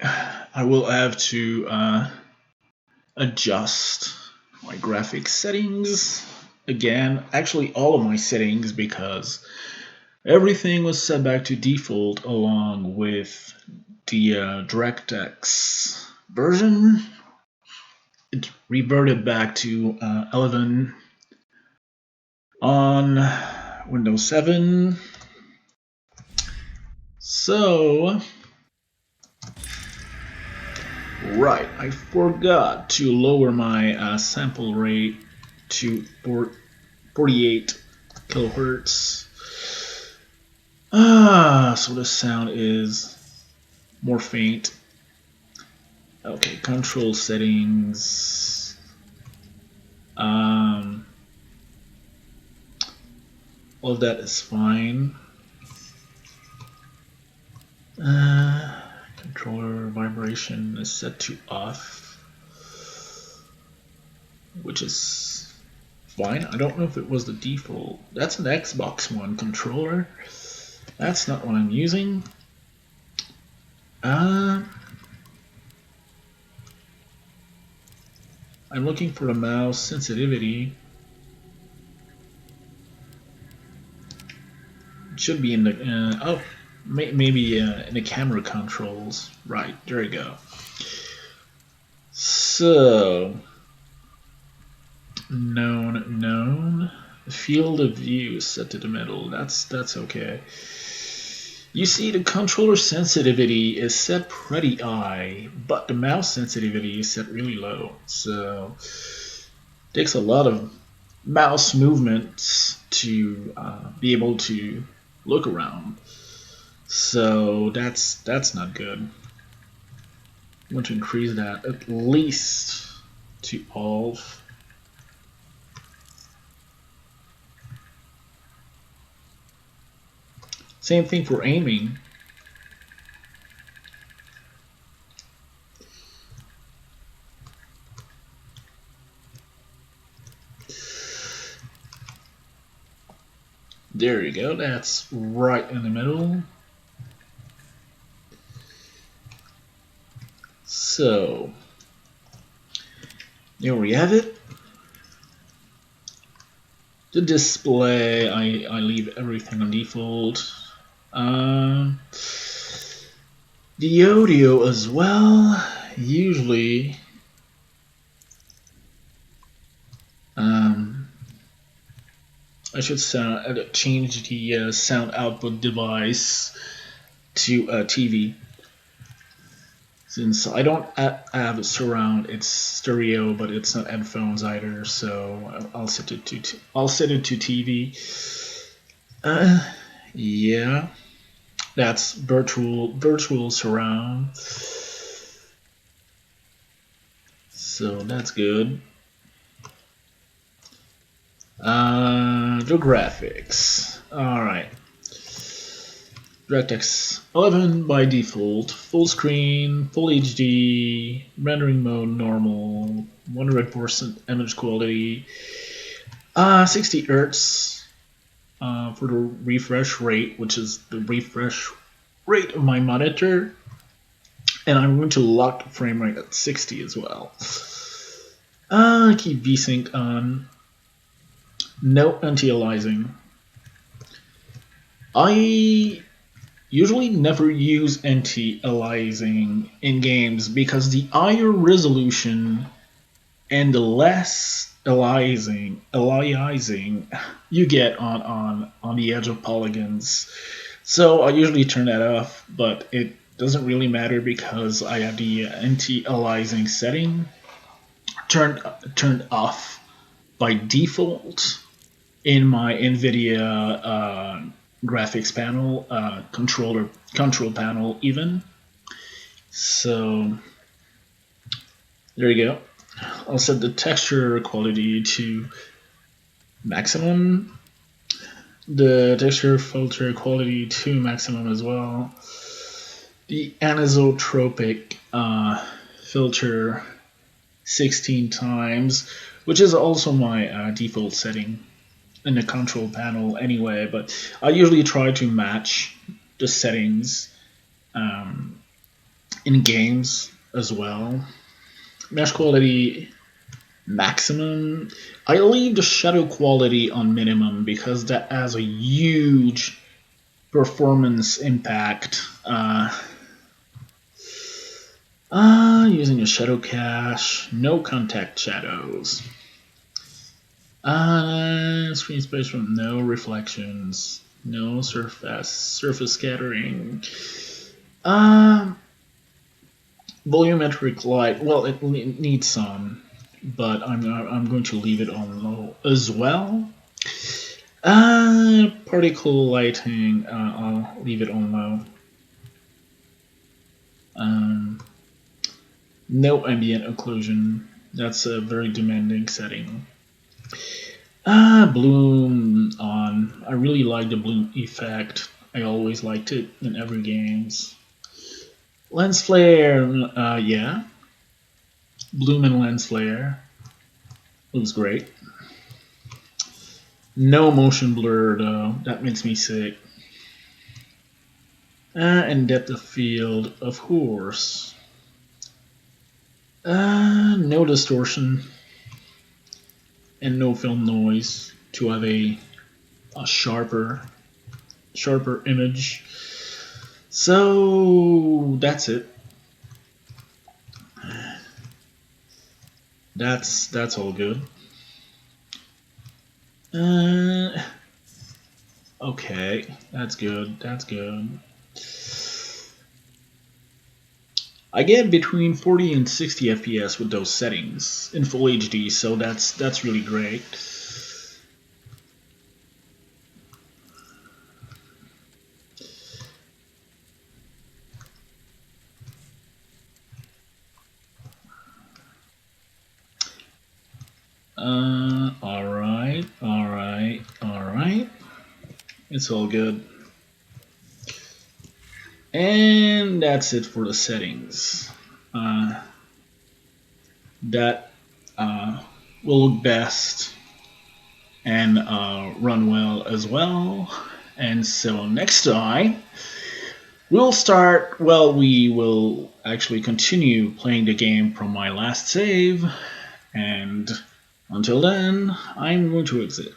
I will have to adjust my graphics settings again. Actually, all of my settings, because everything was set back to default along with the DirectX version. It reverted back to 11 on Windows 7. So, right, I forgot to lower my sample rate to 48 kilohertz. So the sound is more faint. Okay, control settings. All of that is fine. Controller vibration is set to off, which is fine. I don't know if it was the default. That's an Xbox One controller. That's not what I'm using. I'm looking for the mouse sensitivity. It should be in the maybe in the camera controls. Right, there you go. So known. Field of view is set to the middle. That's okay. You see, the controller sensitivity is set pretty high, but the mouse sensitivity is set really low. So it takes a lot of mouse movements to be able to look around. So that's not good. I want to increase that at least to all. Same thing for aiming. There you go, that's right in the middle. So, there we have it. The display, I leave everything on default. The audio as well, usually I should change the sound output device to TV. Since I don't have a surround, it's stereo, but it's not headphones either. So I'll set it to TV. Yeah, that's virtual surround. So that's good. The graphics. All right. DirectX 11 by default, full screen, full HD, rendering mode normal, 100% image quality, 60 Hz for the refresh rate, which is the refresh rate of my monitor, and I'm going to lock the frame rate at 60 as well. Keep VSync on. No anti-aliasing. I usually never use anti-aliasing in games because the higher resolution and the less aliasing you get on the edge of polygons. So I usually turn that off, but it doesn't really matter because I have the anti-aliasing setting turned off by default in my NVIDIA graphics panel, control panel even. So there you go. I'll set the texture quality to maximum, the texture filter quality to maximum as well, the anisotropic filter 16 times, which is also my default setting in the control panel anyway, but I usually try to match the settings in games as well. Mesh quality maximum. I leave the shadow quality on minimum because that has a huge performance impact. Using a shadow cache, no contact shadows. Screen space from no reflections, no surface scattering. Volumetric light. Well, it needs some, but I'm going to leave it on low as well. Particle lighting. I'll leave it on low. No ambient occlusion. That's a very demanding setting. Bloom on. I really like the bloom effect. I always liked it in every games. Lens flare, yeah. Bloom and lens flare. Looks great. No motion blur though. That makes me sick. And depth of field, of course. No distortion. And no film noise to have a sharper image. So that's it. That's all good. Okay, that's good. That's good. I get between 40 and 60 FPS with those settings in full HD, so that's really great. Alright. It's all good. And that's it for the settings. That will look best and run well as well. And so next time, we will actually continue playing the game from my last save. And until then, I'm going to exit.